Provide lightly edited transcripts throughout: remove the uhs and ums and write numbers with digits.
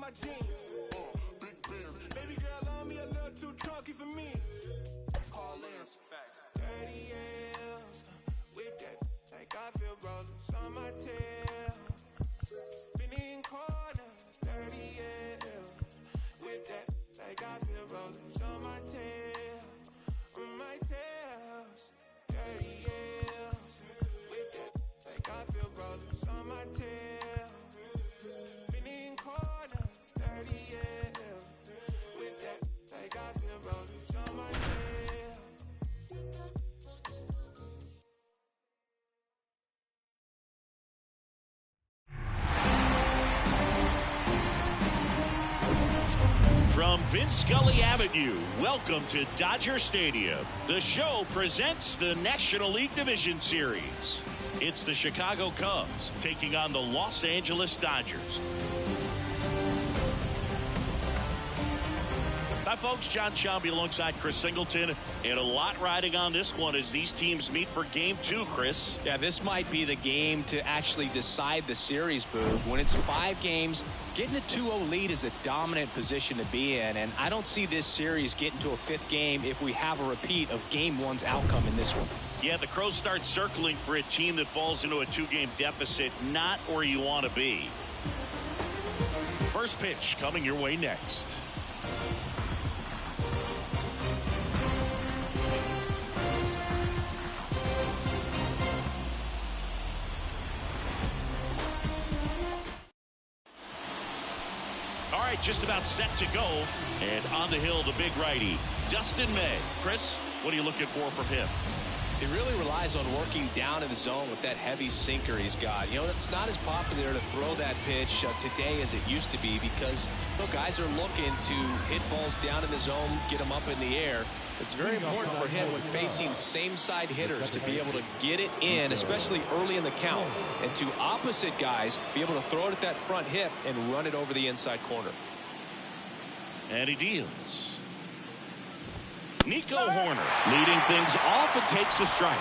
my jeans. Big bands. Baby girl on me a little too chunky for me. Call ins. Facts. 30 years. With that, like I feel rollers on my tail. Spinning corners. 30 years. With that, like I feel rollers on my tail. On my tails. 30 years. With that, like I feel rollers on my tail. Spinning corners. 30 years. With that, like I feel rollers on my tail. From Vince Scully Avenue, welcome to Dodger Stadium. The show presents the National League Division Series. It's the Chicago Cubs taking on the Los Angeles Dodgers. Hi, folks. John Schaumby alongside Chris Singleton, and a lot riding on this one as these teams meet for Game 2, Chris. Yeah, this might be the game to actually decide the series, Boog. When it's 5 games, getting a 2-0 lead is a dominant position to be in, and I don't see this series getting to a 5th game if we have a repeat of Game 1's outcome in this one. Yeah, the Crows start circling for a team that falls into a 2-game deficit, not where you want to be. First pitch coming your way next. All right, just about set to go. And on the hill, the big righty, Dustin May. Chris, what are you looking for from him? He really relies on working down in the zone with that heavy sinker he's got. You know, it's not as popular to throw that pitch today as it used to be because guys are looking to hit balls down in the zone, get them up in the air. It's very important for him when facing same-side hitters to be able to get it in, especially early in the count, and to opposite guys be able to throw it at that front hip and run it over the inside corner. And he deals. Nico Horner leading things off and takes a strike.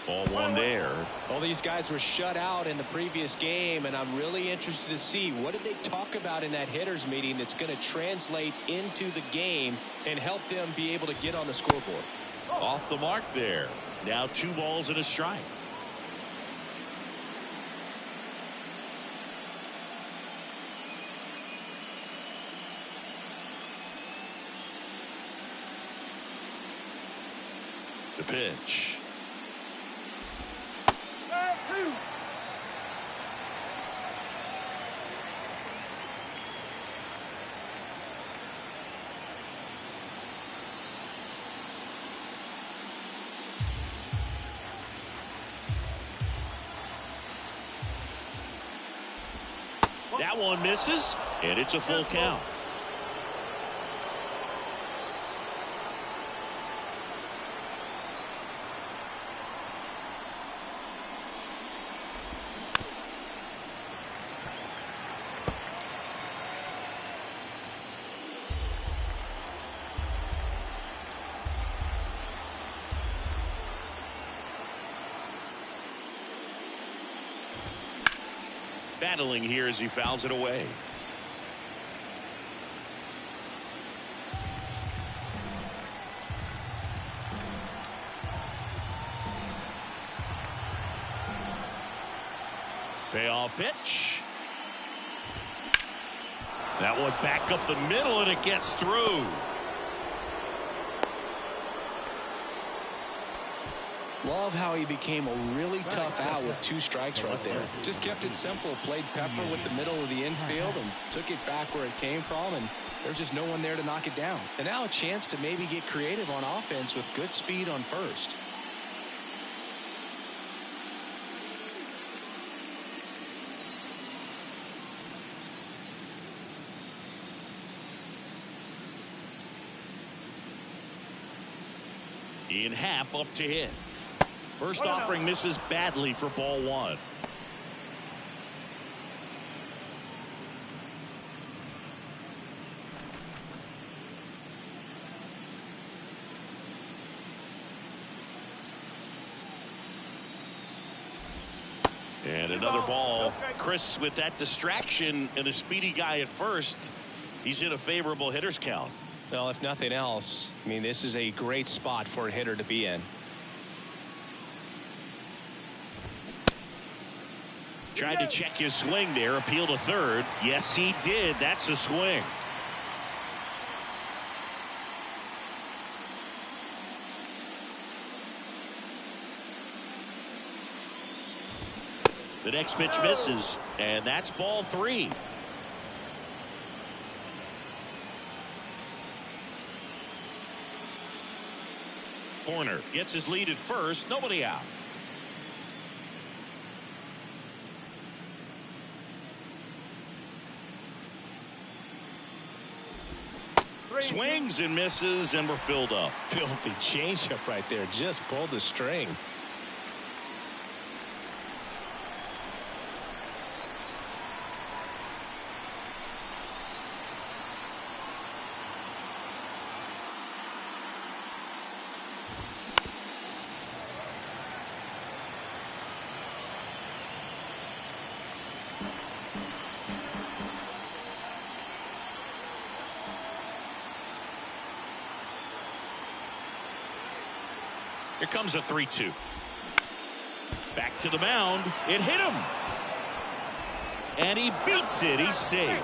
Ball one there. Well, these guys were shut out in the previous game, and I'm really interested to see what did they talk about in that hitters meeting that's going to translate into the game and help them be able to get on the scoreboard. Off the mark there. Now 2 balls and a strike. The pitch. That one misses, and it's a full count. Battling here as he fouls it away. Payoff pitch. That one back up the middle, and it gets through. Love how he became a really tough out with 2 strikes right there. Just kept it simple, played pepper with the middle of the infield and took it back where it came from, and there's just no one there to knock it down. And now a chance to maybe get creative on offense with good speed on first. Ian Happ up to hit. First offering misses badly for ball 1. another ball. Chris, with that distraction and a speedy guy at first, he's in a favorable hitter's count. Well, if nothing else, I mean, this is a great spot for a hitter to be in. Tried to check his swing there, appeal to third. Yes, he did. That's a swing. The next pitch misses, and that's ball 3. Corner gets his lead at first, nobody out. Swings and misses, and we're filled up. Filthy changeup right there. Just pulled the string. Here comes a 3-2. Back to the mound. It hit him. And he beats it. He's safe.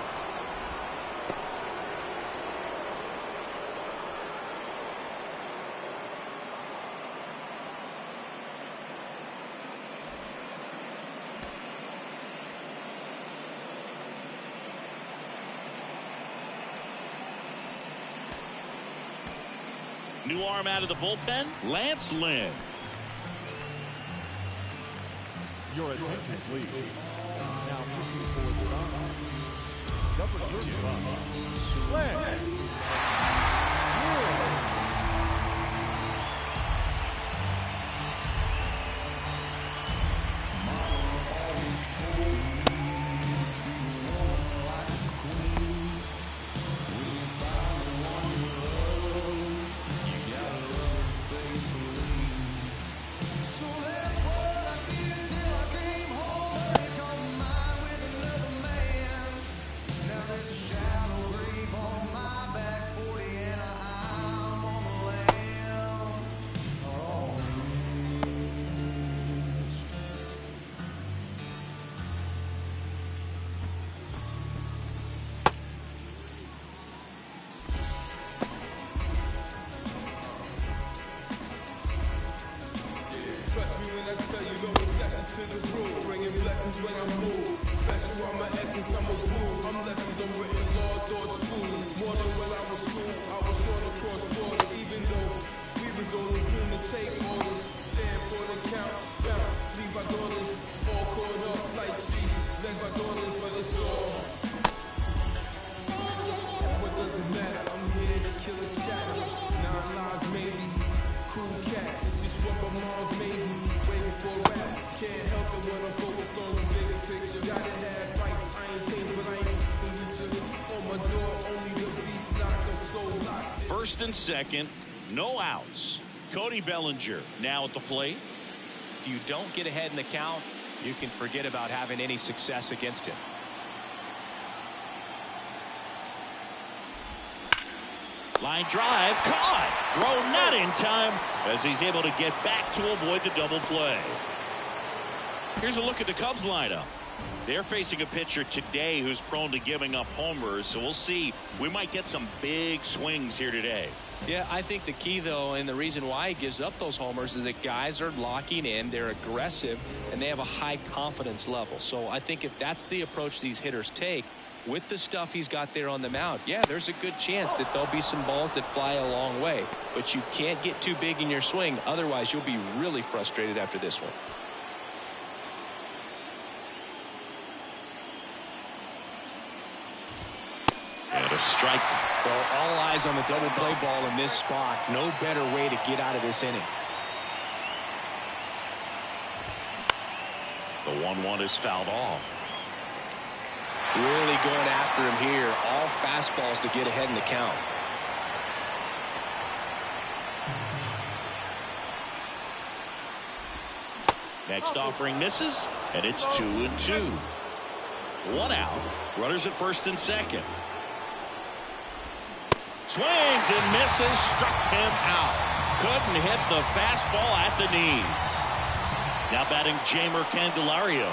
New arm out of the bullpen, Lance Lynn. Your attention, please. Now pushing forward the number 35, Lance. Trust me when I tell you no exceptions to the rule. Bringing blessings when I move. Special on my essence, I'm a groove. I'm lessons, I'm written law, thoughts, food. More than when I was school, I was short across borders. Even though we was only room to take orders. Stand for the count, bounce, leave our daughters all caught up like sheep. Left our daughters for the soul. What does it matter? I'm here to kill a chatter. 9 lives maybe. Cool cat, it's just what my mom's made me. Way before rap, can't help it when I'm focused on the bigger picture. Gotta have fight, I ain't changed, but I ain't with you. On my door, only the beast knocked, I'm so locked. First and second, no outs. Cody Bellinger now at the plate. If you don't get ahead in the count, you can forget about having any success against him. Line drive, caught. Throw not in time as he's able to get back to avoid the double play. Here's a look at the Cubs lineup. They're facing a pitcher today who's prone to giving up homers, so we'll see. We might get some big swings here today. Yeah, I think the key, though, and the reason why he gives up those homers is that guys are locking in, they're aggressive, and they have a high confidence level. So I think if that's the approach these hitters take, with the stuff he's got there on the mound, yeah, there's a good chance that there'll be some balls that fly a long way. But you can't get too big in your swing, otherwise you'll be really frustrated after this one. And a strike. Well, all eyes on the double play ball in this spot. No better way to get out of this inning. The 1-1 is fouled off. Really going after him here. All fastballs to get ahead in the count. Next offering misses, and it's 2-2. 1 out. Runners at first and second. Swings and misses. Struck him out. Couldn't hit the fastball at the knees. Now batting Jamer Candelario.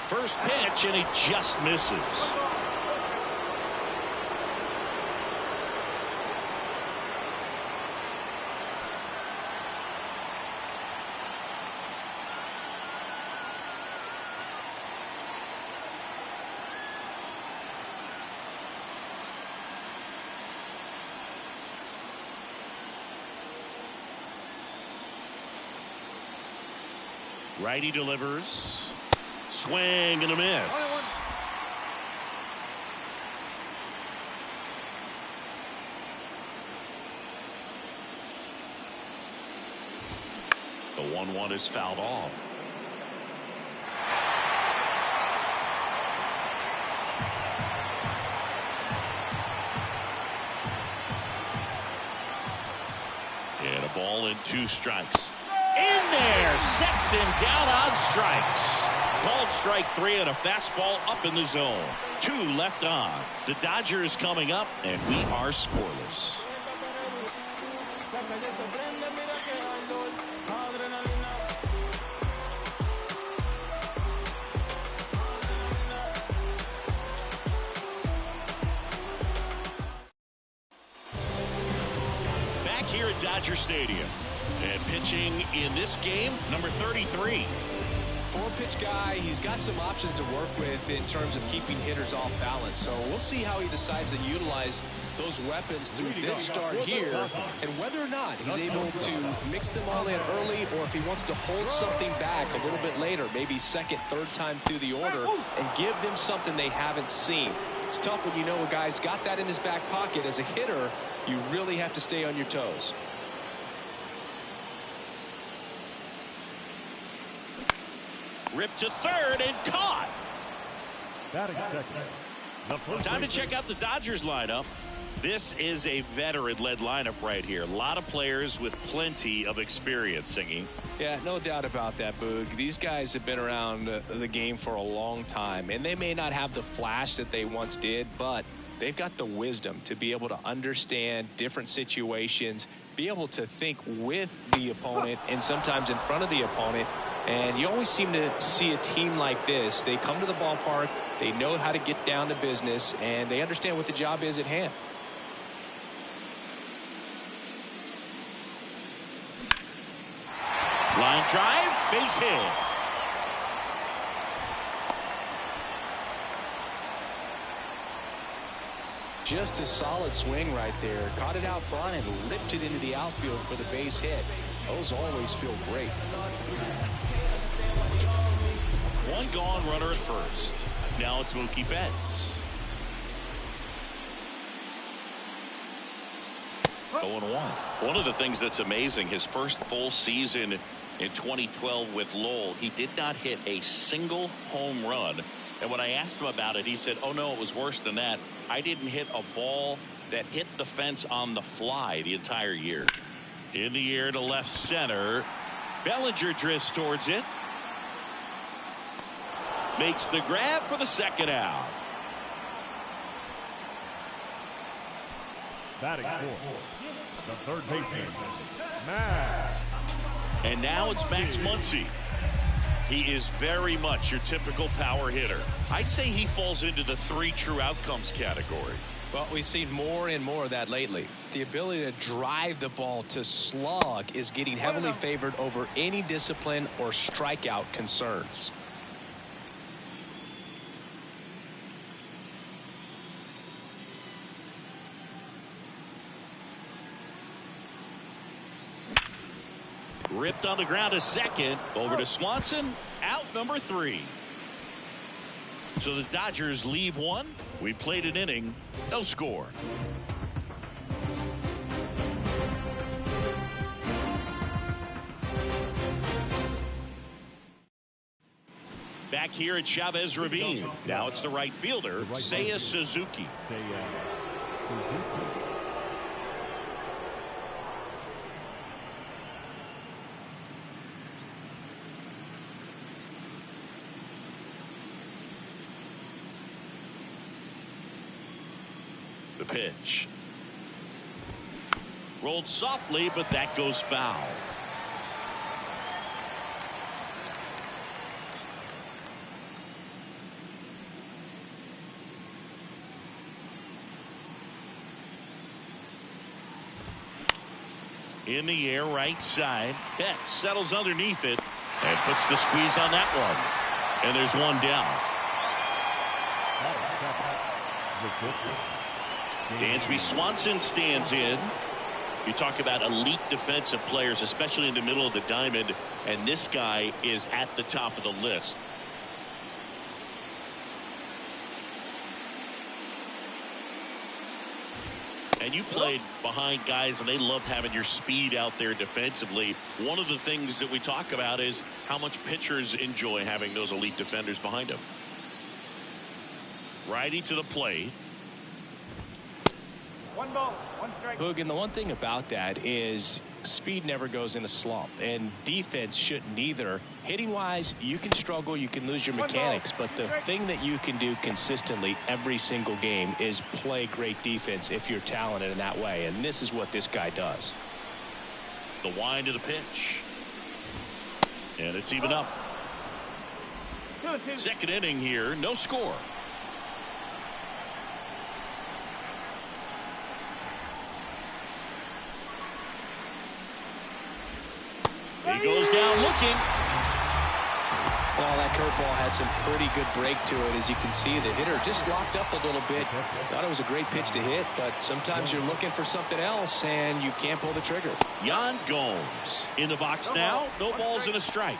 First pitch, and he just misses. Righty delivers. Swing and a miss. The 1-1 is fouled off. And a ball and 2 strikes. In there, sets him down on strikes. Called strike 3 and a fastball up in the zone. 2 left on. The Dodgers coming up, and we are scoreless. Back here at Dodger Stadium. And pitching in this game, number 33. 4-pitch guy. He's got some options to work with in terms of keeping hitters off balance. So we'll see how he decides to utilize those weapons through this start here, and whether or not he's able to mix them all in early, or if he wants to hold something back a little bit later, maybe second, third time through the order, and give them something they haven't seen. It's tough when you know a guy's got that in his back pocket. As a hitter, you really have to stay on your toes. Ripped to third and caught. Batting second. Time to check out the Dodgers lineup. This is a veteran-led lineup right here. A lot of players with plenty of experience, Singy. Yeah, no doubt about that, Boog. These guys have been around the game for a long time, and they may not have the flash that they once did, but they've got the wisdom to be able to understand different situations, be able to think with the opponent and sometimes in front of the opponent. And you always seem to see a team like this. They come to the ballpark, they know how to get down to business, and they understand what the job is at hand. Line drive, base hit. Just a solid swing right there. Caught it out front and ripped it into the outfield for the base hit. Those always feel great. One gone, runner at first. Now it's Mookie Betts. 0-1. One of the things that's amazing, his first full season in 2012 with Lowell, he did not hit a single home run. And when I asked him about it, he said, oh, no, it was worse than that. I didn't hit a ball that hit the fence on the fly the entire year. In the air to left center. Bellinger drifts towards it. Makes the grab for the second out. Batting fourth, the third baseman, Max. And now it's Max Muncy. He is very much your typical power hitter. I'd say he falls into the 3 true outcomes category. Well, we've seen more and more of that lately. The ability to drive the ball to slug is getting heavily favored over any discipline or strikeout concerns. Ripped on the ground to second. Over to Swanson. Out number 3. So the Dodgers leave one. We played an inning. No score. Back here at Chavez Ravine. Now it's the right fielder, Seiya Suzuki. The pitch. Rolled softly, but that goes foul. In the air, right side. Betts settles underneath it and puts the squeeze on that one. And there's one down. Dansby Swanson stands in. You talk about elite defensive players, especially in the middle of the diamond, and this guy is at the top of the list. And you played behind guys, and they loved having your speed out there defensively. One of the things that we talk about is how much pitchers enjoy having those elite defenders behind them. Righty to the plate. 1 ball, 1 strike. Boog, and the one thing about that is speed never goes in a slump, and defense shouldn't either. Hitting wise, you can struggle, you can lose your mechanics, but the thing that you can do consistently every single game is play great defense if you're talented in that way, and this is what this guy does. The wind of the pitch, and it's even up. 2-2. Second inning here, no score. He goes down looking. Well, that curveball had some pretty good break to it. As you can see, the hitter just locked up a little bit. Thought it was a great pitch to hit, but sometimes you're looking for something else and you can't pull the trigger. Yan Gomes in the box now. No balls and a strike.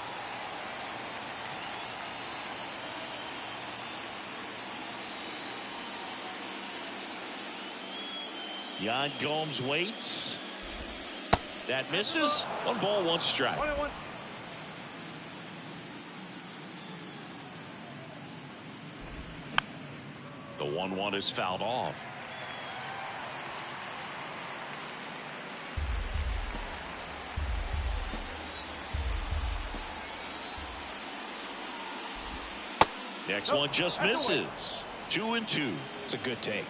Yan Gomes waits. That misses. 1 ball, 1 strike. 1-1. The 1-1 is fouled off. Next one just misses. 2-2. It's a good take.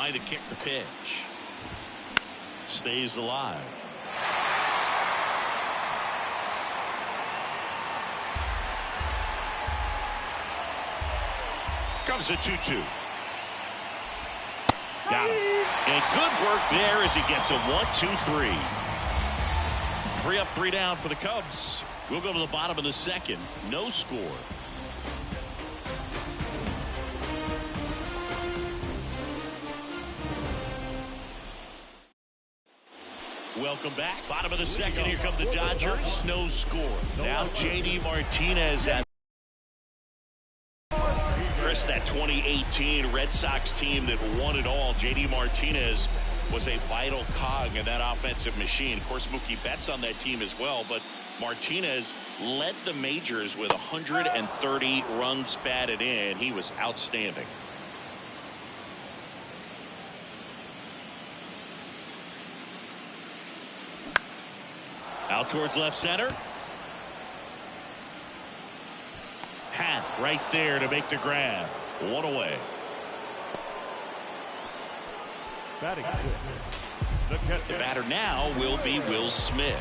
To kick the pitch. Stays alive. Comes a 2-2. Got him. And good work there as he gets a 1-2-3. 3 up, 3 down for the Cubs. We'll go to the bottom of the second. No score. Welcome back. Bottom of the second. Here come the Dodgers. No score. Now JD Martinez at Chris, that 2018 Red Sox team that won it all. JD Martinez was a vital cog in that offensive machine. Of course, Mookie Betts on that team as well, but Martinez led the majors with 130 runs batted in. He was outstanding. Out towards left center. Hat right there to make the grab. 1 away. Batting. The batter now will be Will Smith.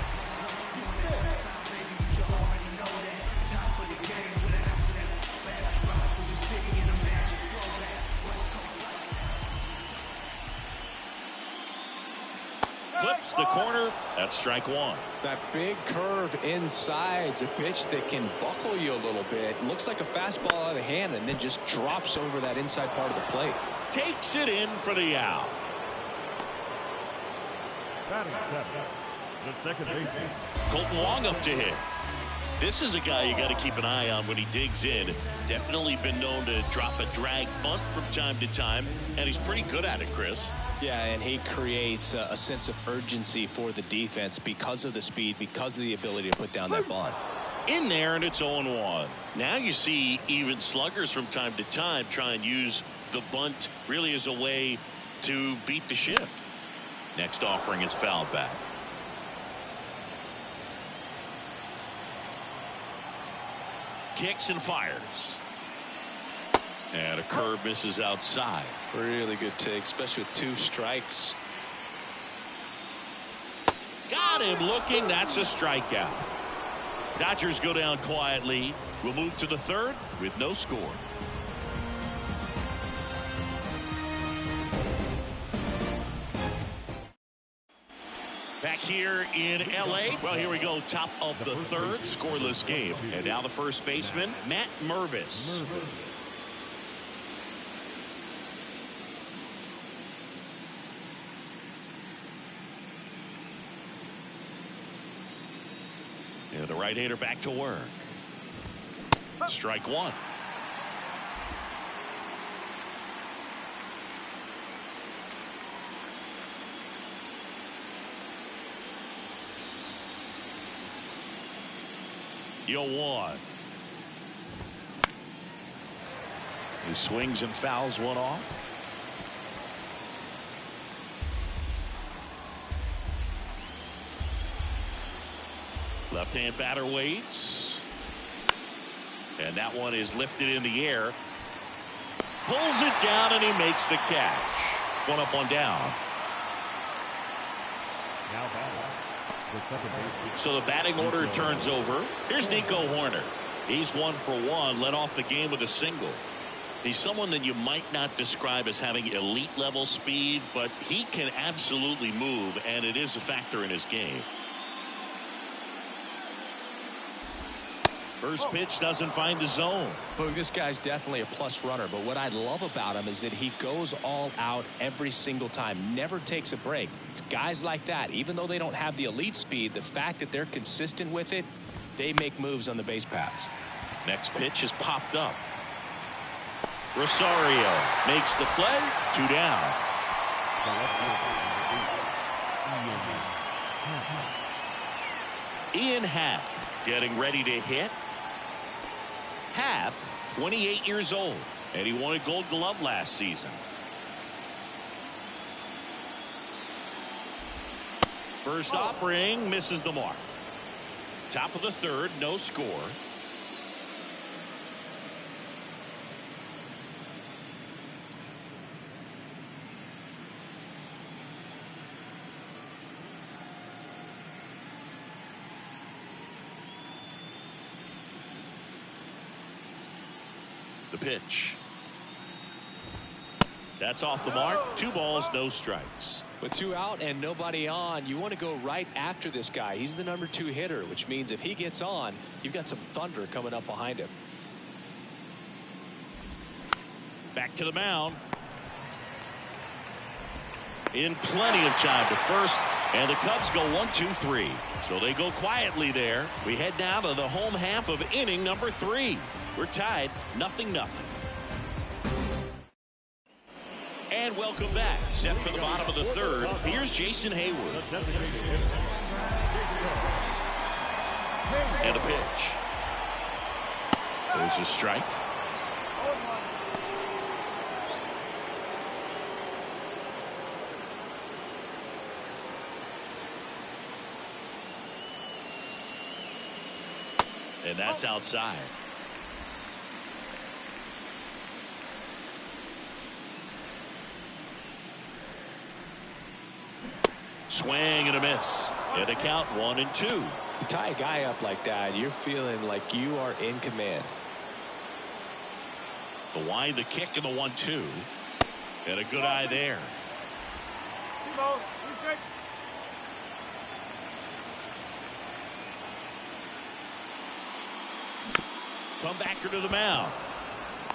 Clips the corner. That's strike 1. That big curve inside's a pitch that can buckle you a little bit. Looks like a fastball out of the hand and then just drops over that inside part of the plate. Takes it in for the out. Batting 7. The second baseman. Colton Wong up to hit. This is a guy you got to keep an eye on when he digs in. Definitely been known to drop a drag bunt from time to time, and he's pretty good at it, Chris. Yeah, and he creates a sense of urgency for the defense because of the speed, because of the ability to put down that bunt. In there, and it's 0-1. Now you see even sluggers from time to time try and use the bunt really is a way to beat the shift. Next offering is fouled back. Kicks and fires. And a curve misses outside. Really good take, especially with 2 strikes. Got him looking. That's a strikeout. Dodgers go down quietly. We'll move to the 3rd with no score. Back here in L.A. Well, here we go. Top of the 3rd. Scoreless game. And now the first baseman, Matt Mervis. And the right-hander back to work. Strike 1. Yo 1. He swings and fouls one off. Left-hand batter waits. And that one is lifted in the air. Pulls it down and he makes the catch. 1 up, 1 down. Now batting, the second baseman. So the batting order turns over. Here's Nico Horner. He's 1 for 1, led off the game with a single. He's someone that you might not describe as having elite level speed, but he can absolutely move, and it is a factor in his game. First pitch doesn't find the zone. But this guy's definitely a plus runner, but what I love about him is that he goes all out every single time, never takes a break. It's guys like that, even though they don't have the elite speed, the fact that they're consistent with it, they make moves on the base paths. Next pitch is popped up. Rosario makes the play. 2 down. Ian Happ getting ready to hit. Happ, 28 years old, and he won a Gold Glove last season. First offering misses the mark. Top of the 3rd, no score. The pitch. That's off the mark. 2 balls, no strikes. With 2 out and nobody on, you want to go right after this guy. He's the number 2 hitter, which means if he gets on, you've got some thunder coming up behind him. Back to the mound. In plenty of time to first, and the Cubs go 1, 2, 3. So they go quietly there. We head now to the home half of inning number 3. We're tied 0-0. And welcome back. Set for the bottom of the 3rd. Here's Jason Hayward. And a pitch. There's a strike. And that's outside. Swing and a miss. And a count 1 and 2. You tie a guy up like that, you're feeling like you are in command. The wide, the kick, and the 1-2. And a good eye there. Comebacker to the mound.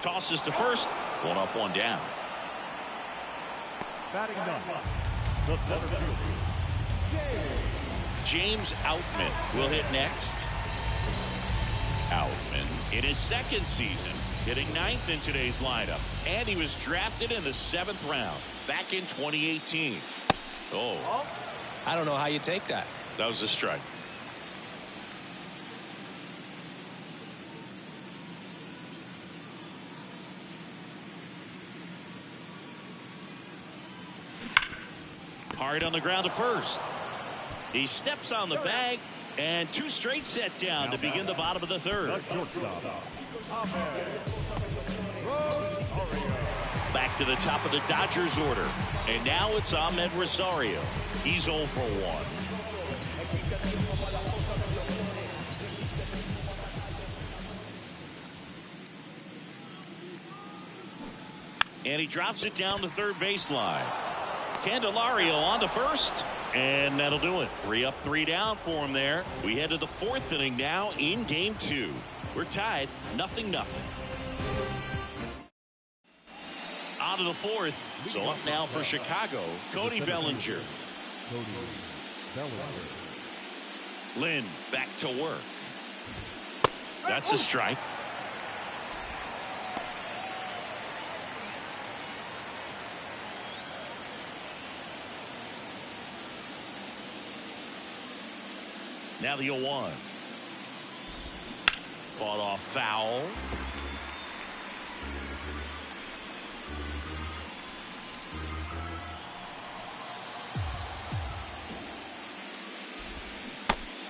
Tosses to first. 1 up, 1 down. Batting done. The center fielder, James Outman will hit next. Outman in his 2nd season, hitting 9th in today's lineup, and he was drafted in the 7th round back in 2018. Oh, I don't know how you take that. that was a strike. Hard on the ground to first. He steps on the bag, and 2 straight set down to begin the bottom of the third. Back to the top of the Dodgers order. And now it's Ahmed Rosario. He's 0 for 1. And he drops it down the third baseline. Candelario on to first. And that'll do it. 3 up, 3 down for him there. We head to the 4th inning now in game 2. We're tied 0-0. On to the 4th. So up now for Chicago, Cody Bellinger. Lynn back to work. That's a strike. Now the 0-1. Fought off foul.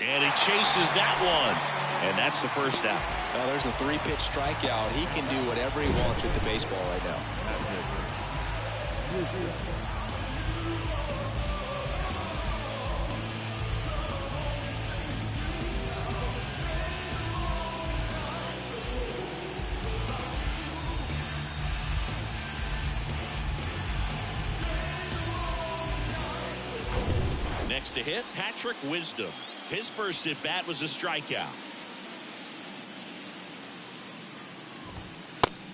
And he chases that one. And that's the first out. Now there's a 3-pitch strikeout. He can do whatever he wants with the baseball right now. Next to hit, Patrick Wisdom. His first at bat was a strikeout.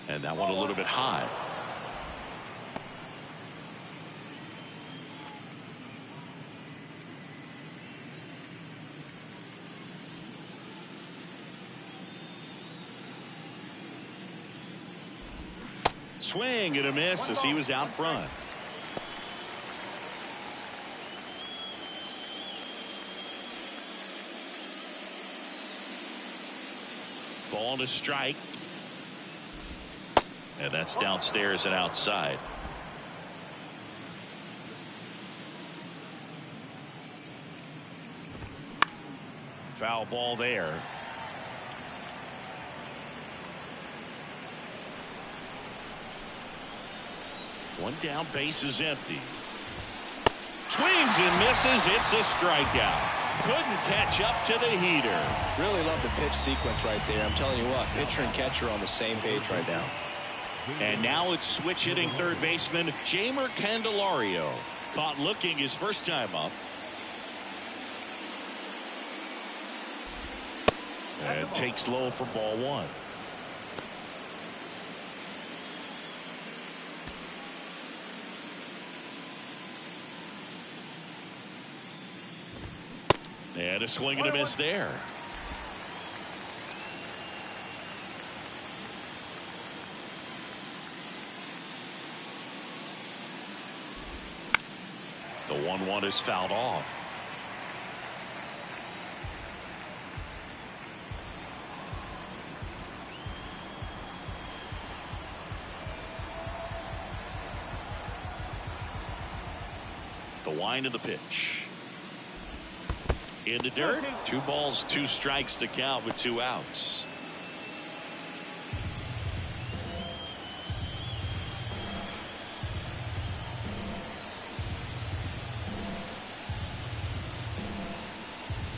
And that one a little bit high. Swing and a miss as he was out front. Ball to strike. And that's downstairs and outside. Foul ball there. One down, base is empty. Swings and misses. It's a strikeout. Couldn't catch up to the heater. Really love the pitch sequence right there. I'm telling you what, pitcher and catcher are on the same page right now. And now it's switch hitting third baseman Jeimer Candelario. Caught looking his first time up. And takes low for ball 1. And a swing and a miss there. The 1-1 is fouled off. The wind of the pitch. In the dirt. 2 balls, 2 strikes to count with 2 outs.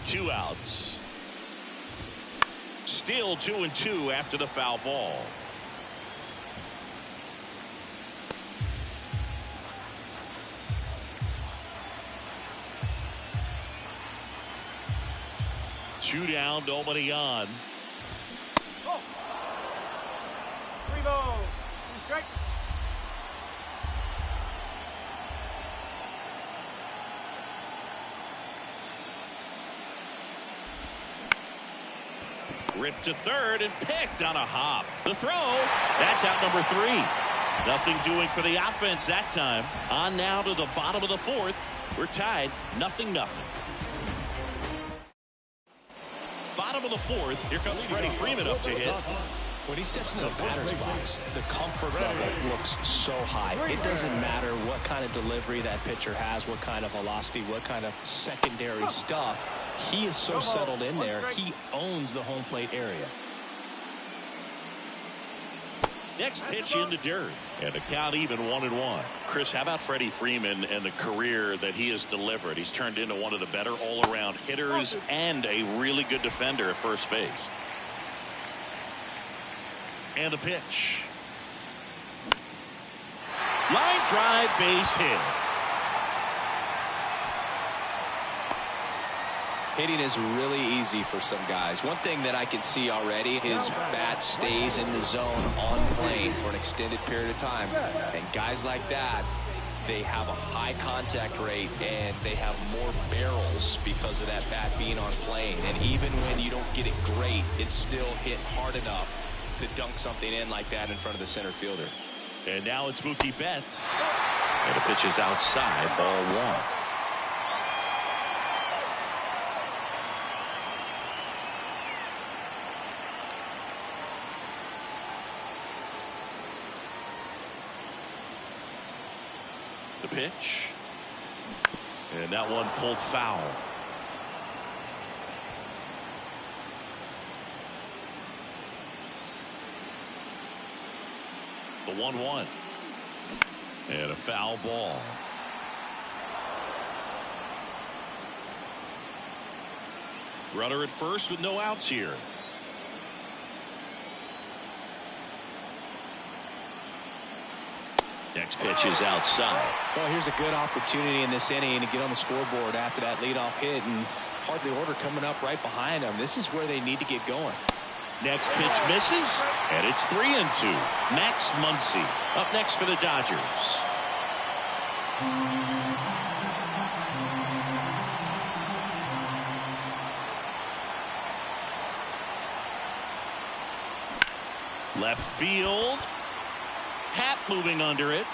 Two outs. Still 2-2 after the foul ball. Two down, nobody on. 3 balls, 2 strikes. Ripped to third and picked on a hop. The throw, that's out number 3. Nothing doing for the offense that time. On now to the bottom of the 4th. We're tied 0-0. Bottom of the 4th. Here comes Freddie Freeman up to hit. When he steps into the batter's box, the comfort level looks so high. It doesn't matter what kind of delivery that pitcher has, what kind of velocity, what kind of secondary stuff. He is so settled in there, he owns the home plate area. Next pitch in the dirt, and the count even 1-1. Chris, how about Freddie Freeman and the career that he has delivered? He's turned into one of the better all-around hitters and a really good defender at first base. And the pitch. Line drive, base hit. Hitting is really easy for some guys. One thing that I can see already, his bat stays in the zone on plane for an extended period of time. And guys like that, they have a high contact rate and they have more barrels because of that bat being on plane. And even when you don't get it great, it's still hit hard enough to dunk something in like that in front of the center fielder. And now it's Mookie Betts. And the pitch is outside, ball 1. The pitch. And that one pulled foul. The 1-1. And a foul ball. Runner at first with no outs here. Next pitch is outside. Well, here's a good opportunity in this inning to get on the scoreboard after that leadoff hit, and hardly order coming up right behind them. This is where they need to get going. Next pitch misses, and it's 3-2. Max Muncy up next for the Dodgers. Left field. Hat moving under it.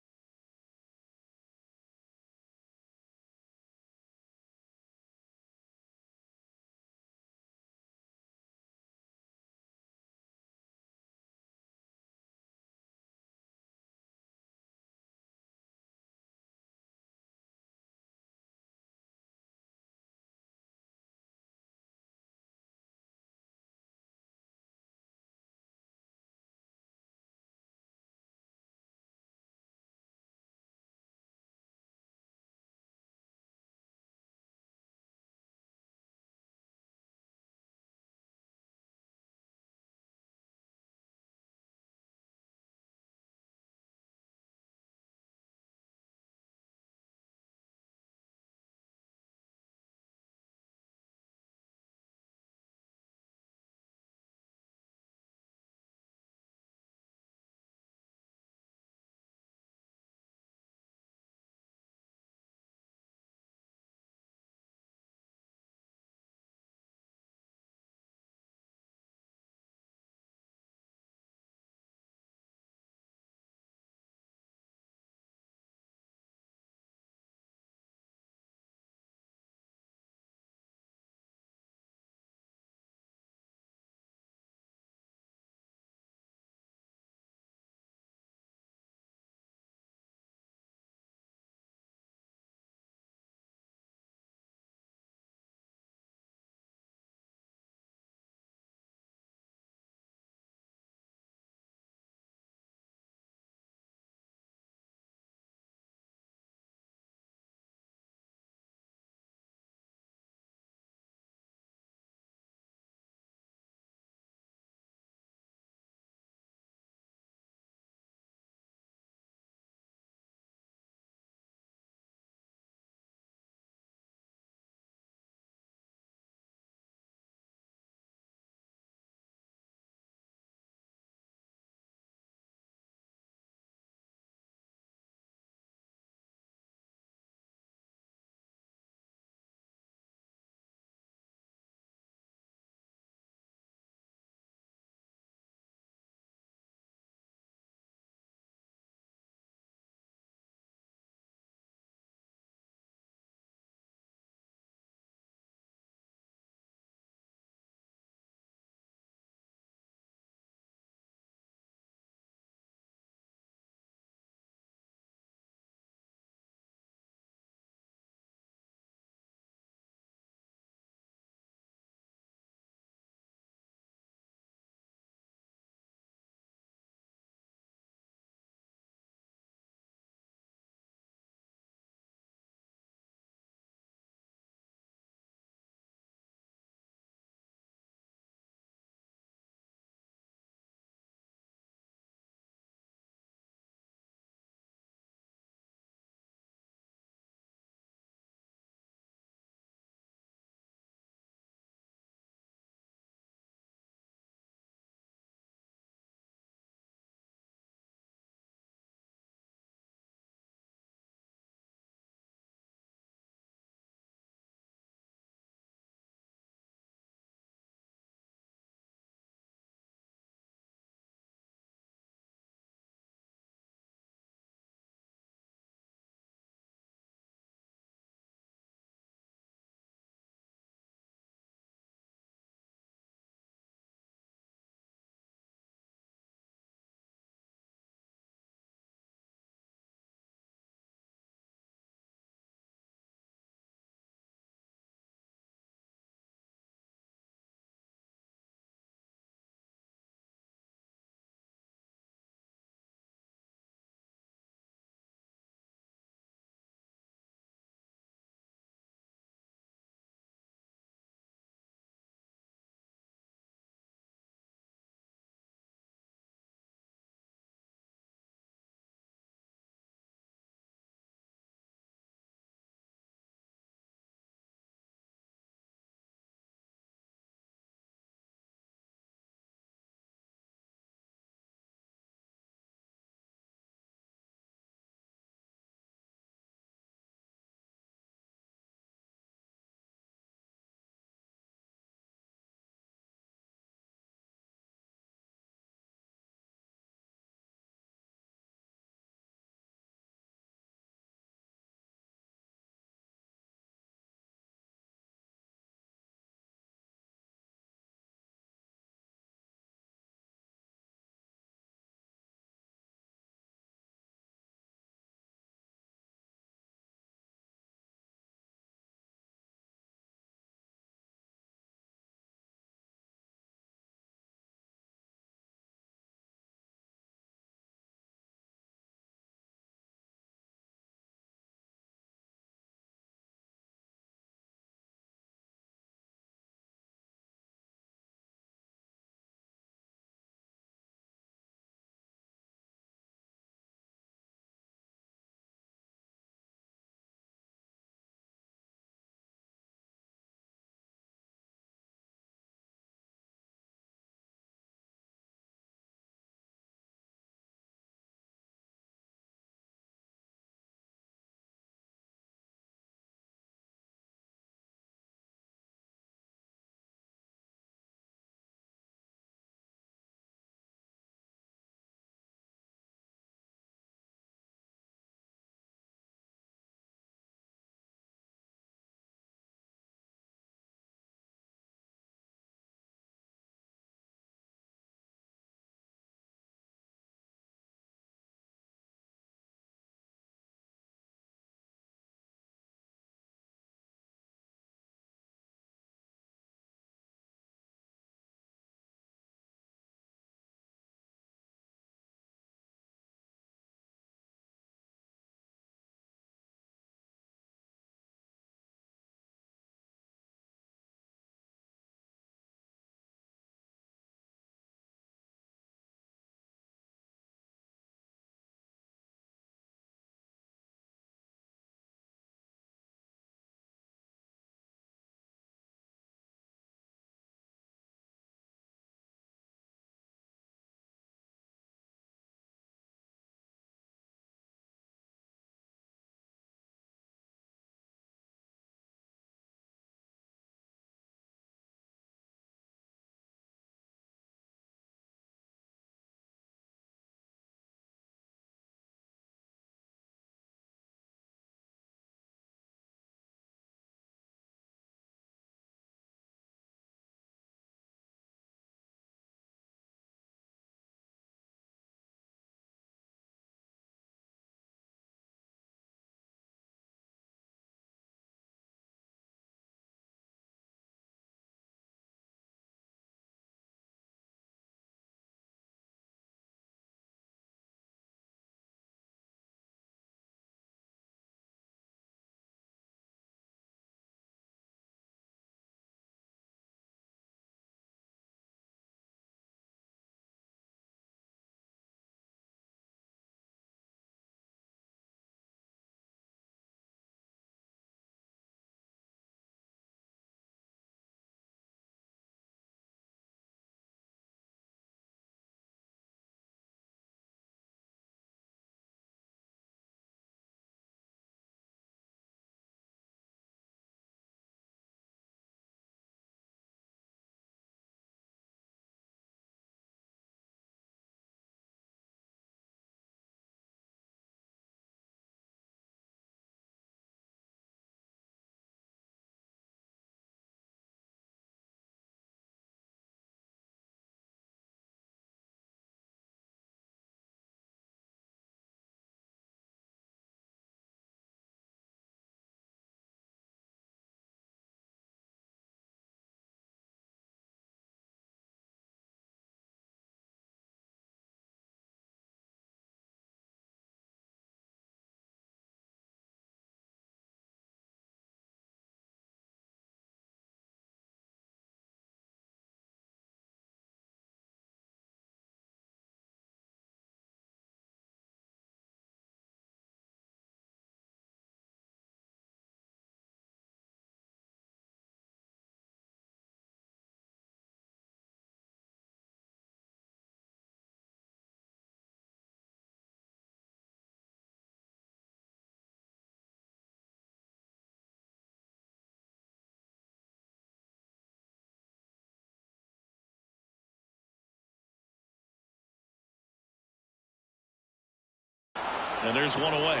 And there's one away.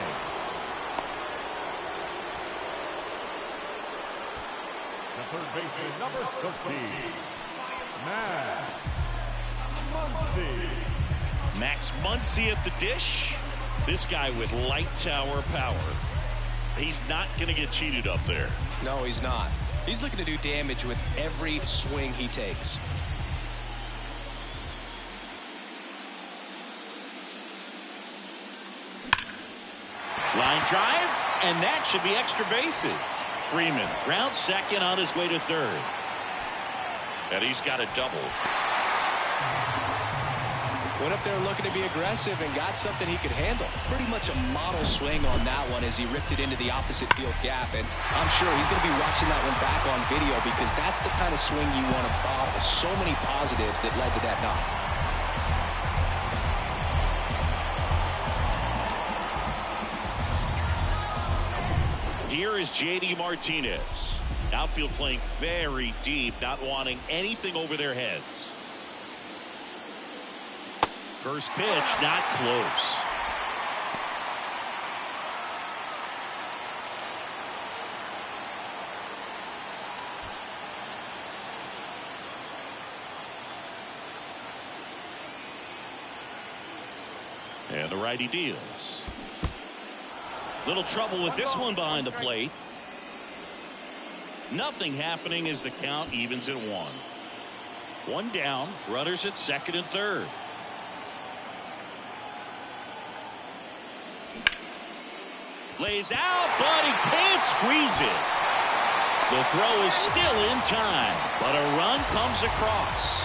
The third baseman, number 13, Max Muncy. Max Muncy at the dish. This guy with light tower power. He's not going to get cheated up there. No, he's not. He's looking to do damage with every swing he takes. Line drive, and that should be extra bases. Freeman rounds second on his way to third. And he's got a double. Went up there looking to be aggressive and got something he could handle. Pretty much a model swing on that one as he ripped it into the opposite field gap. And I'm sure he's going to be watching that one back on video because that's the kind of swing you want to bottle. So many positives that led to that knock. Here is J.D. Martinez. Outfield playing very deep, not wanting anything over their heads. First pitch, not close. And the righty deals. Little trouble with this one behind the plate. Nothing happening as the count evens at 1. One down, runners at second and third. Lays out, but he can't squeeze it. The throw is still in time, but a run comes across.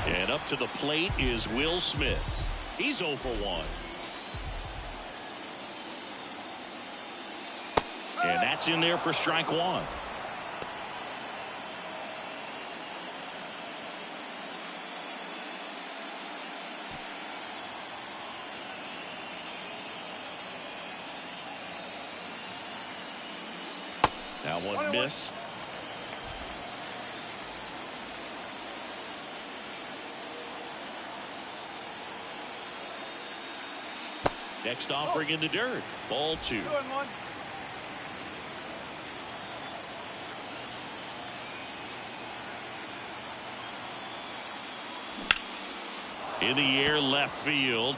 And up to the plate is Will Smith. He's 0 for 1. And that's in there for strike 1. That one missed. Next offering in the dirt. Ball 2. 2-1. In the air, left field.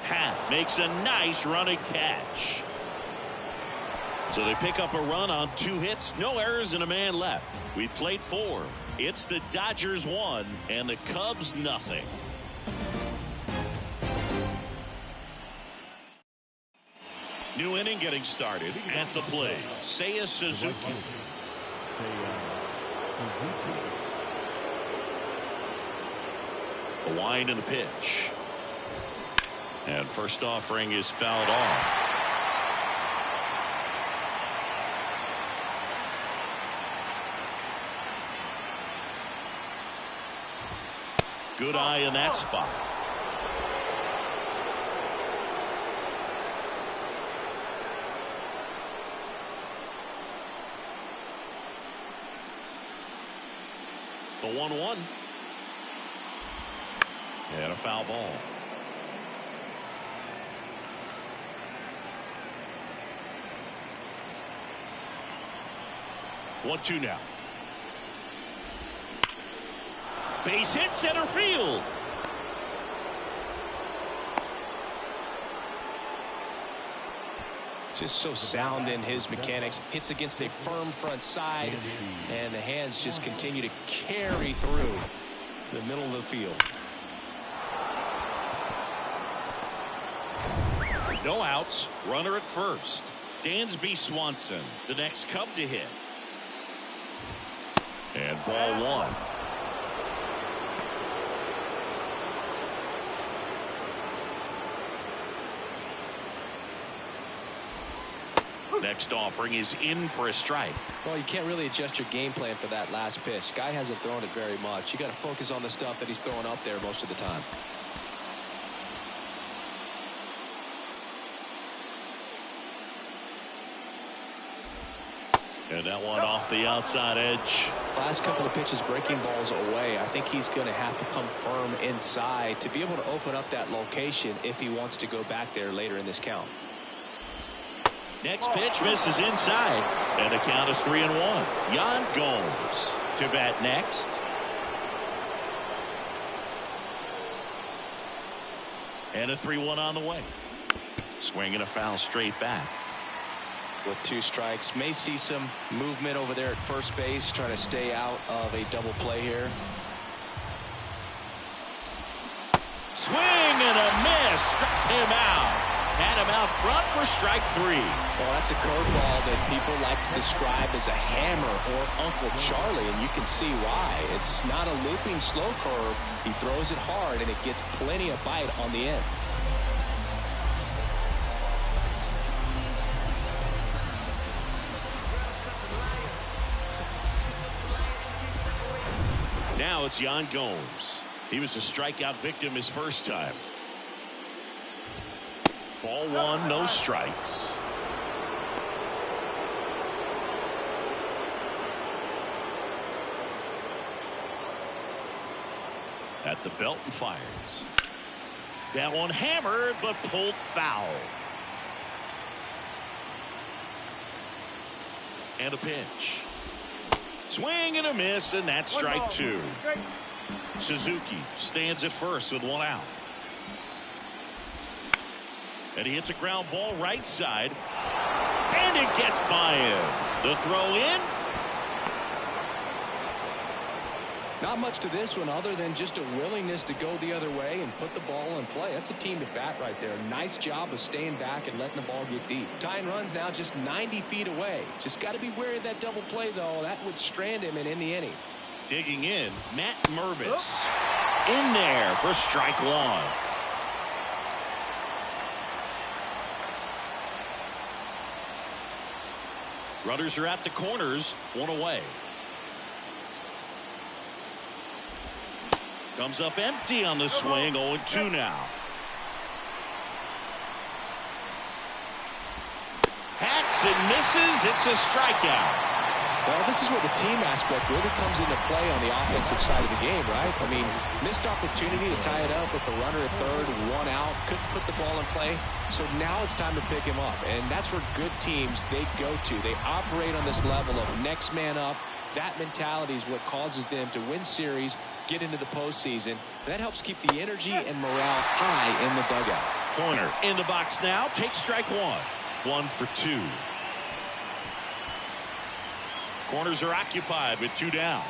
Happ makes a nice running catch. So they pick up a run on 2 hits, no errors, and a man left. We played 4. It's the Dodgers 1 and the Cubs nothing. New inning getting started at the plate. Seiya Suzuki. A wind and a pitch. And first offering is fouled off. Good eye in that spot. The 1-1. And a foul ball. One, 2 now. Base hit, center field. Just so sound in his mechanics. Hits against a firm front side, and the hands just continue to carry through the middle of the field. No outs. Runner at first. Dansby Swanson, the next Cub to hit. And ball 1. Next offering is in for a strike. Well, you can't really adjust your game plan for that last pitch. Guy hasn't thrown it very much. You got to focus on the stuff that he's throwing up there most of the time. And that one off the outside edge. Last couple of pitches breaking balls away. I think he's going to have to come firm inside to be able to open up that location if he wants to go back there later in this count. Next pitch misses inside, and the count is 3-1. Yan Gomes to bat next. And a 3-1 on the way. Swing and a foul straight back. With 2 strikes, may see some movement over there at first base, trying to stay out of a double play here. Swing and a miss. Struck him out. Had him out front for strike 3. Well, that's a curveball that people like to describe as a hammer or Uncle Charlie, and you can see why. It's not a looping slow curve. He throws it hard, and it gets plenty of bite on the end. Now it's Yan Gomes. He was a strikeout victim his first time. Ball 1, no strikes. At the belt and fires. That one hammered but pulled foul. And a pitch. Swing and a miss, and that's strike 2. Suzuki stands at first with 1 out. And he hits a ground ball right side. And it gets by him. The throw in. Not much to this one other than just a willingness to go the other way and put the ball in play. That's a team at bat right there. Nice job of staying back and letting the ball get deep. Tying runs now just 90 feet away. Just got to be wary of that double play, though. That would strand him and end the inning. Digging in, Matt Mervis. In there for strike 1. Runners are at the corners, 1 away. Comes up empty on the swing, 0-2 now. Hacks and misses. It's a strikeout. Well, this is where the team aspect really comes into play on the offensive side of the game, right? I mean, missed opportunity to tie it up with the runner at third, 1 out, couldn't put the ball in play. So now it's time to pick him up, and that's where good teams, they go to. They operate on this level of next man up. That mentality is what causes them to win series, get into the postseason. That helps keep the energy and morale high in the dugout. Corner in the box now. Takes strike 1. 1 for 2. Corners are occupied with 2 down.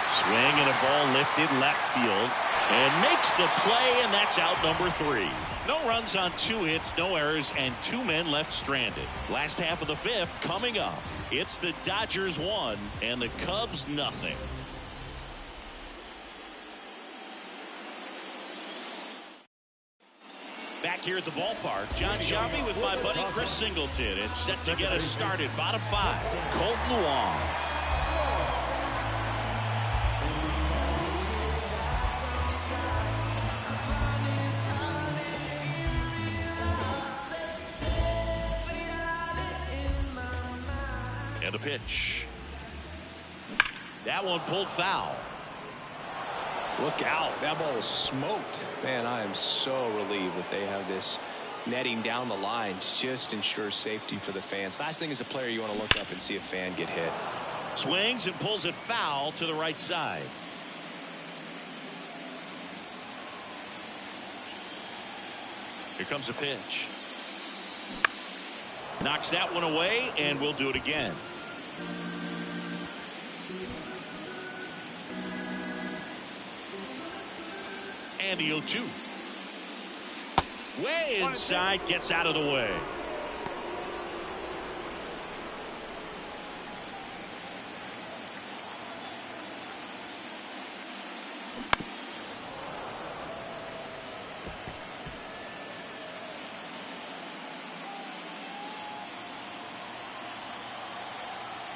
Swing and a ball lifted left field and makes the play, and that's out number 3. No runs on 2 hits, no errors, and 2 men left stranded. Last half of the 5th coming up. It's the Dodgers 1 and the Cubs nothing. Back here at the ballpark, John Shelby with my buddy Chris Singleton. It's set to get us started. Bottom 5, Colton Wong. And a pitch. That one pulled foul. Look out. That ball was smoked. Man, I am so relieved that they have this netting down the lines. Just ensures safety for the fans. Last thing as a player, you want to look up and see a fan get hit. Swings and pulls it foul to the right side. Here comes a pitch. Knocks that one away, and we'll do it again. And the 0-2. Way inside, gets out of the way.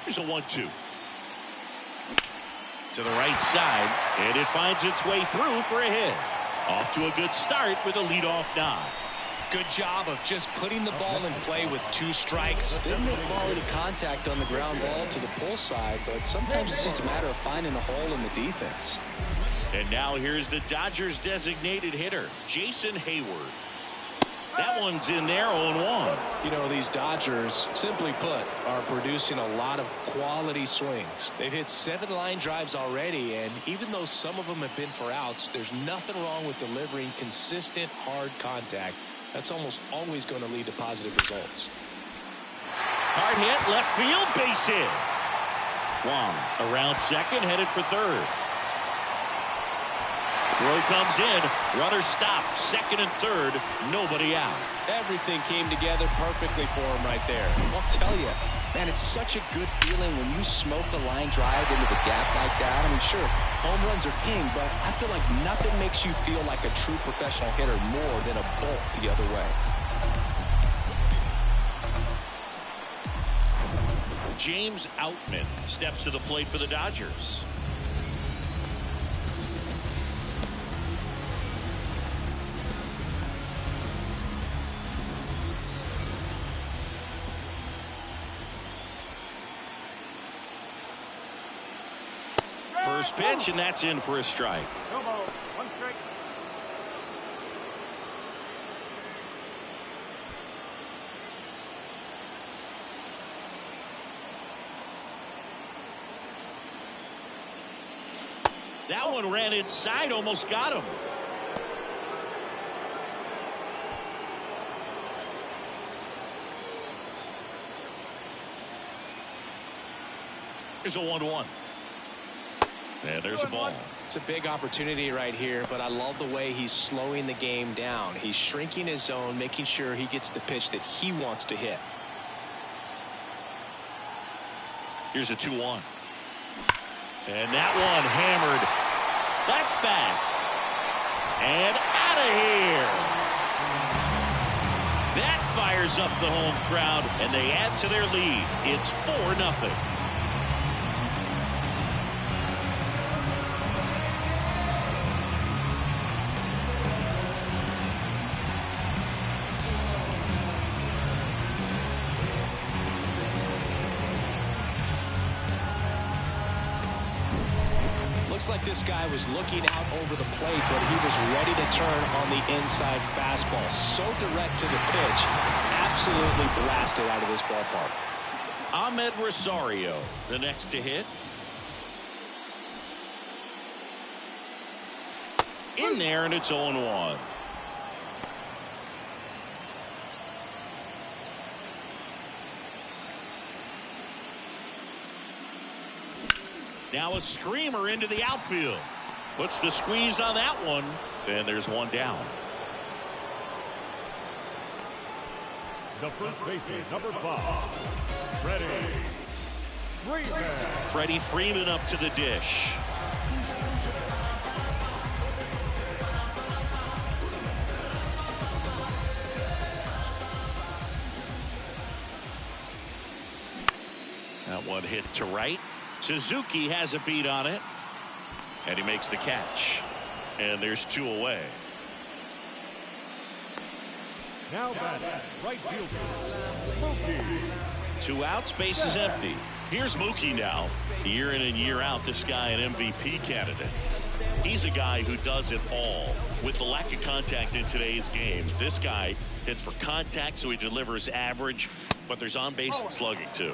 Here's a 1-2. To the right side, and it finds its way through for a hit. Off to a good start with a leadoff nod. Good job of just putting the ball in play with 2 strikes. Didn't make quality contact on the ground ball to the pull side, but sometimes it's just a matter of finding a hole in the defense. And now here's the Dodgers designated hitter, Jason Hayward. That one's in there, 0-1. You know, these Dodgers, simply put, are producing a lot of quality swings. They've hit 7 line drives already, and even though some of them have been for outs, there's nothing wrong with delivering consistent, hard contact. That's almost always going to lead to positive results. Hard hit, left field, base hit. Wong around second, headed for third. Throw comes in, runner stopped, second and third, nobody out. Everything came together perfectly for him right there. I'll tell you, man, it's such a good feeling when you smoke a line drive into the gap like that. I mean, sure, home runs are king, but I feel like nothing makes you feel like a true professional hitter more than a bolt the other way. James Outman steps to the plate for the Dodgers. First pitch, and that's in for a strike. No ball. 1 strike. That one ran inside, almost got him. Here's a 1-1. And there's a ball. It's a big opportunity right here, but I love the way he's slowing the game down. He's shrinking his zone, making sure he gets the pitch that he wants to hit. Here's a 2-1. And that one hammered. That's back. And out of here. That fires up the home crowd, and they add to their lead. It's 4-0. Looks like this guy was looking out over the plate, but he was ready to turn on the inside fastball. So direct to the pitch, absolutely blasted out of this ballpark. Ahmed Rosario, the next to hit. In there, and it's 0-1. Now a screamer into the outfield. Puts the squeeze on that one. And there's one down. The first baseman, number 5, Freddie Freeman. Freddie Freeman up to the dish. That one hit to right. Suzuki has a beat on it, and he makes the catch, and there's 2 away. Now batting, right fielder, Mookie. 2 outs, base is empty. Here's Mookie now. Year in and year out, this guy an MVP candidate. He's a guy who does it all. With the lack of contact in today's game, this guy hits for contact, so he delivers average, but there's on-base slugging too.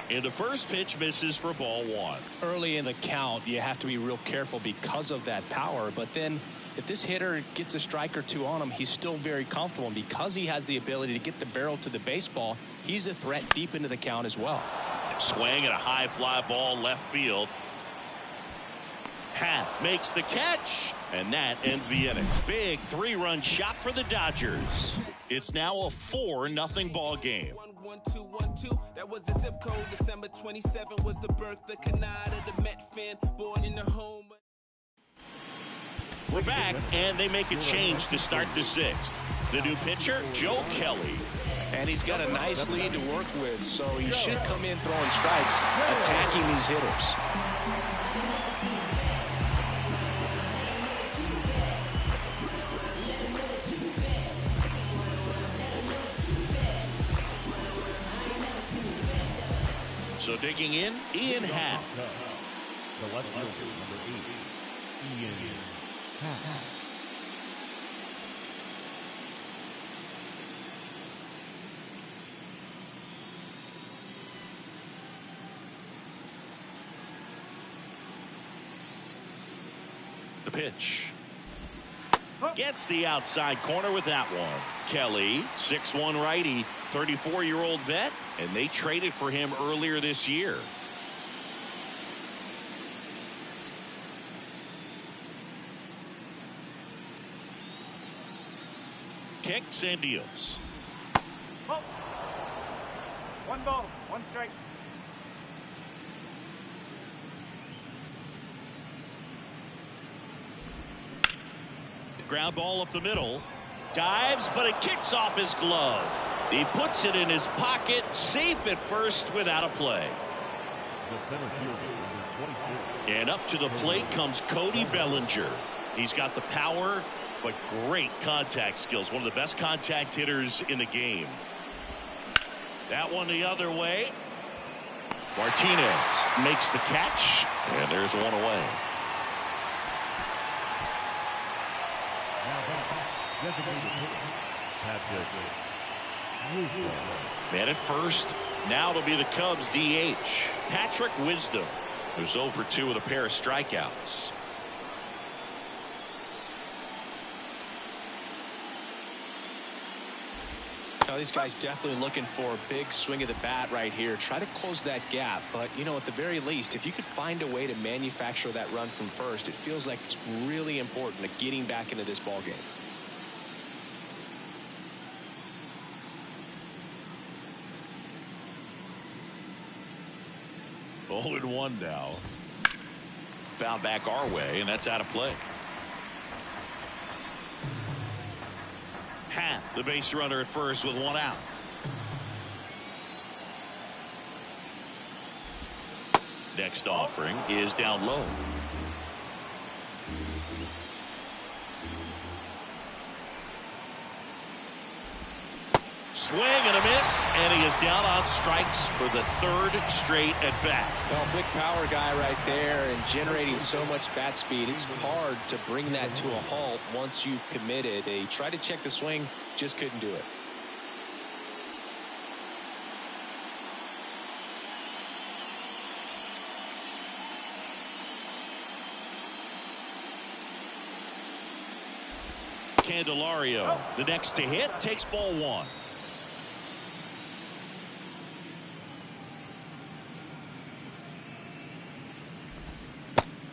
And the first pitch misses for ball 1. Early in the count, you have to be real careful because of that power. But then if this hitter gets a strike or 2 on him, he's still very comfortable. And because he has the ability to get the barrel to the baseball, he's a threat deep into the count as well. Swing at a high fly ball left field. Happ makes the catch, and that ends the inning. Big 3-run shot for the Dodgers. It's now a 4-0 ball game. 1212. That was the zip code. December 27 was the birth of Canada, the Met fan, born in the home. We're back, and they make a change to start the 6th. The new pitcher, Joe Kelly. And he's got a nice lead to work with, so he should come in throwing strikes, attacking these hitters. So digging in, Ian Happ. The left fielder, number 8, Ian Happ. The pitch. Gets the outside corner with that one. Kelly, 6'1" righty, 34-year-old vet, and they traded for him earlier this year. Kicks and deals. Oh. 1 ball, 1 strike. Ground ball up the middle. Dives, but it kicks off his glove. He puts it in his pocket, safe at first without a play. The center fielder, number 24. And up to the plate comes Cody Bellinger. He's got the power, but great contact skills. One of the best contact hitters in the game. That one the other way. Martinez makes the catch, and there's one away. Man at first. Now it'll be the Cubs DH. Patrick Wisdom, who's 0 for 2 with a pair of strikeouts. Now these guys definitely looking for a big swing of the bat right here. Try to close that gap. But, you know, at the very least, if you could find a way to manufacture that run from first, it feels like it's really important to getting back into this ball game. Oh, and 1 now. Found back our way, and that's out of play. Happ, the base runner at first with 1 out. Next offering is down low. Swing and a miss, and he is down on strikes for the 3rd straight at bat. Well, big power guy right there and generating so much bat speed. It's hard to bring that to a halt once you've committed. They tried to check the swing, just couldn't do it. Candelario, the next to hit, takes ball 1.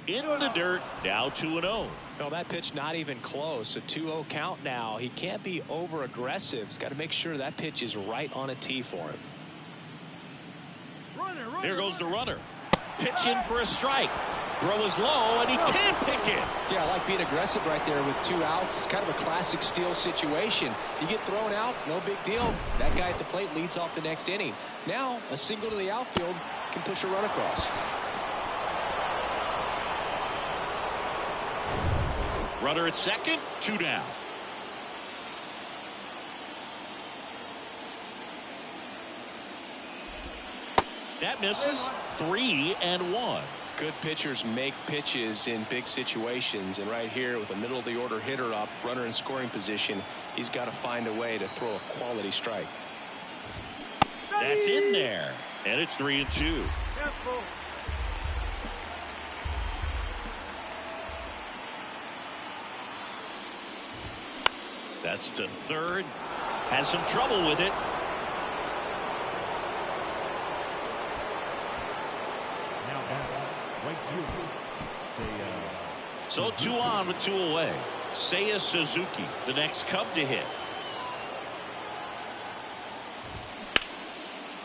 In the dirt, now 2-0. Well, that pitch not even close. A 2-0 count now. He can't be over aggressive. He's got to make sure that pitch is right on a tee for him. There goes the runner. Pitch in for a strike. Throw is low, and he can't pick it. Yeah, I like being aggressive right there with 2 outs. It's kind of a classic steal situation. You get thrown out, no big deal. That guy at the plate leads off the next inning. Now, a single to the outfield can push a run across. Runner at second, 2 down. That misses. 3-1. Good pitchers make pitches in big situations, and right here with a middle of the order hitter up, runner in scoring position, he's got to find a way to throw a quality strike. That's in there, and it's 3-2. That's to third. Has some trouble with it. So 2 on with 2 away. Seiya Suzuki, the next Cub to hit.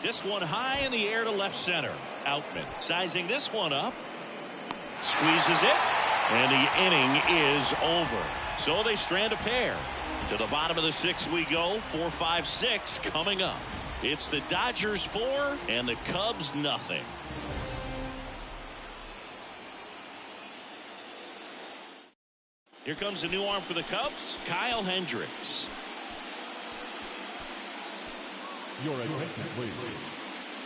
This one high in the air to left center. Outman sizing this one up. Squeezes it. And the inning is over. So they strand a pair. To the bottom of the 6th we go. 4, 5, 6 coming up. It's the Dodgers 4 and the Cubs nothing. Here comes a new arm for the Cubs, Kyle Hendricks. Your attention, please.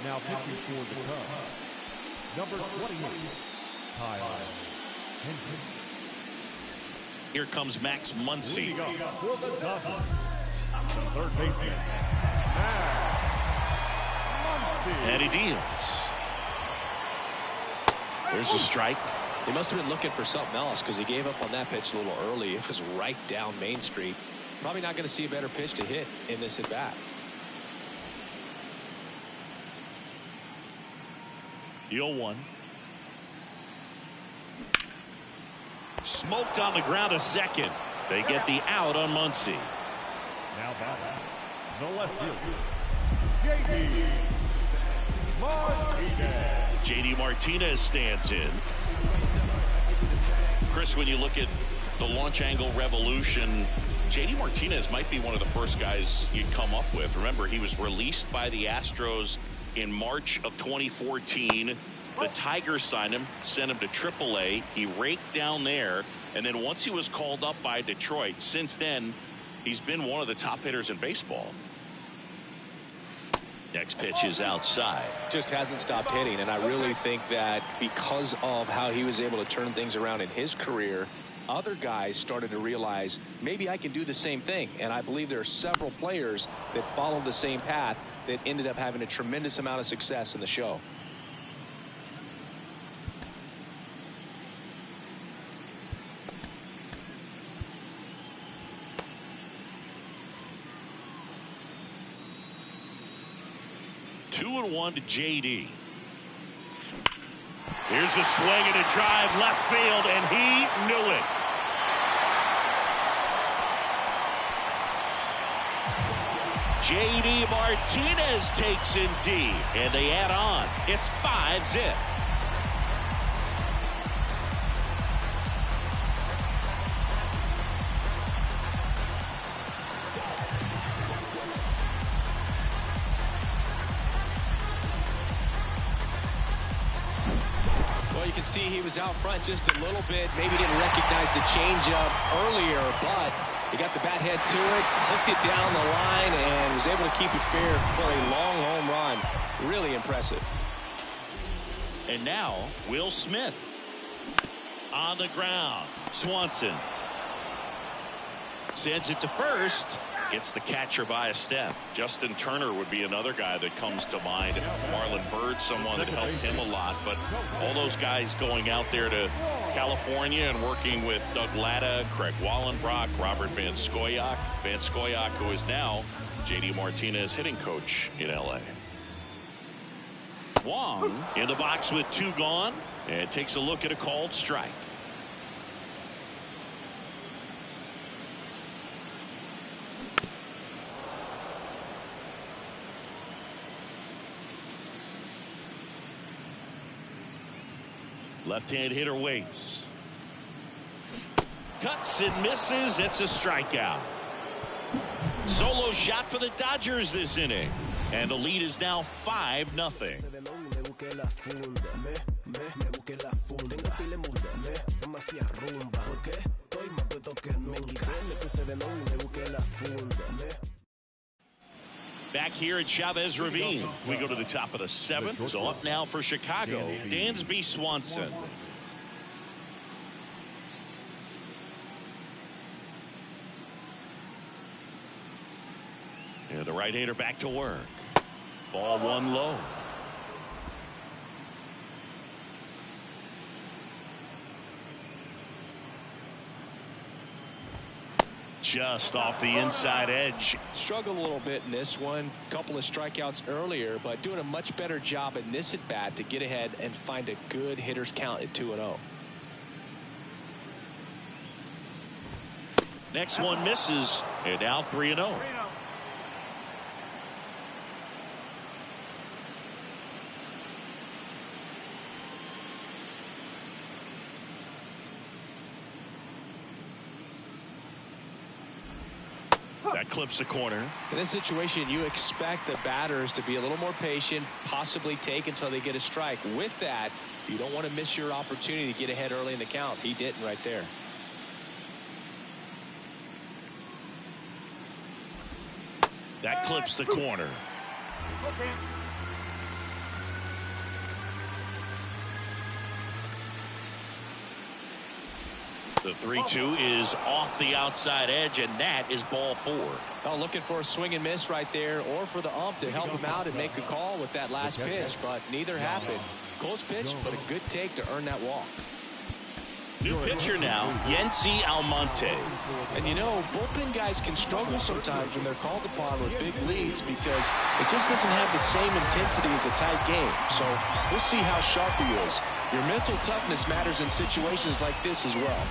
Now pitching for the Cubs, number 28, Kyle Hendricks. Here comes Max Muncy. Leading up for the Dodgers, the third baseman, Max Muncy. And he deals. There's a strike. He must have been looking for something else because he gave up on that pitch a little early. It was right down Main Street. Probably not going to see a better pitch to hit in this at bat. 0-1. Smoked on the ground a second. They get the out on Muncy. Now batting, the left fielder, J.D. Martinez. J.D. Martinez stands in. Chris, when you look at the launch angle revolution, J.D. Martinez might be one of the first guys you'd come up with. Remember, he was released by the Astros in March of 2014. The Tigers signed him, sent him to AAA. He raked down there, and then once he was called up by Detroit, since then, he's been one of the top hitters in baseball. Next pitch is outside. Just hasn't stopped hitting, and I really think that because of how he was able to turn things around in his career, other guys started to realize maybe I can do the same thing. And I believe there are several players that followed the same path that ended up having a tremendous amount of success in the show. Two and one to J.D. Here's a swing and a drive left field, and he knew it. J.D. Martinez takes in D, and they add on. It's 5-zip. Well, you can see he was out front just a little bit. Maybe didn't recognize the changeup earlier, but he got the bat head to it, hooked it down the line, and was able to keep it fair for a long home run. Really impressive. And now, Will Smith on the ground. Swanson sends it to first. Gets the catcher by a step. Justin Turner would be another guy that comes to mind. Marlon Byrd, someone that helped him a lot. But all those guys going out there to California and working with Doug Latta, Craig Wallenbrock, Robert Van Scoyoc. Van Scoyoc, who is now J.D. Martinez hitting coach in L.A. Wong in the box with two gone and takes a look at a called strike. Left-hand hitter waits. Cuts and misses. It's a strikeout. Solo shot for the Dodgers this inning. And the lead is now 5-0. Back here at Chavez Ravine, we go to the top of the 7th. So up now for Chicago, Dansby Swanson. And the right-hander back to work. Ball one low. Just off the inside edge. Struggled a little bit in this one. Couple of strikeouts earlier, but doing a much better job in this at bat to get ahead and find a good hitter's count at 2-0. Next one misses, and now 3-0. That clips the corner. In this situation, you expect the batters to be a little more patient, possibly take until they get a strike. With that, you don't want to miss your opportunity to get ahead early in the count. He didn't right there. That clips the corner. The 3-2 is off the outside edge, and that is ball 4. Well, looking for a swing and miss right there, or for the ump to help him out and make a call with that last pitch, but neither happened. Close pitch, but a good take to earn that walk. New pitcher now, Yency Almonte. And you know, bullpen guys can struggle sometimes when they're called upon with big leads because it just doesn't have the same intensity as a tight game. So we'll see how sharp he is. Your mental toughness matters in situations like this as well.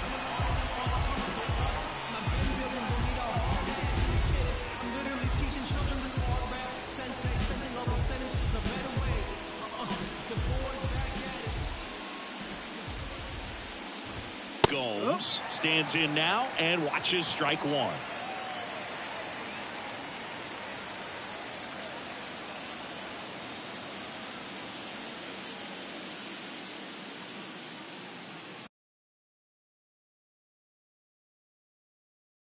Gomes stands in now and watches strike 1.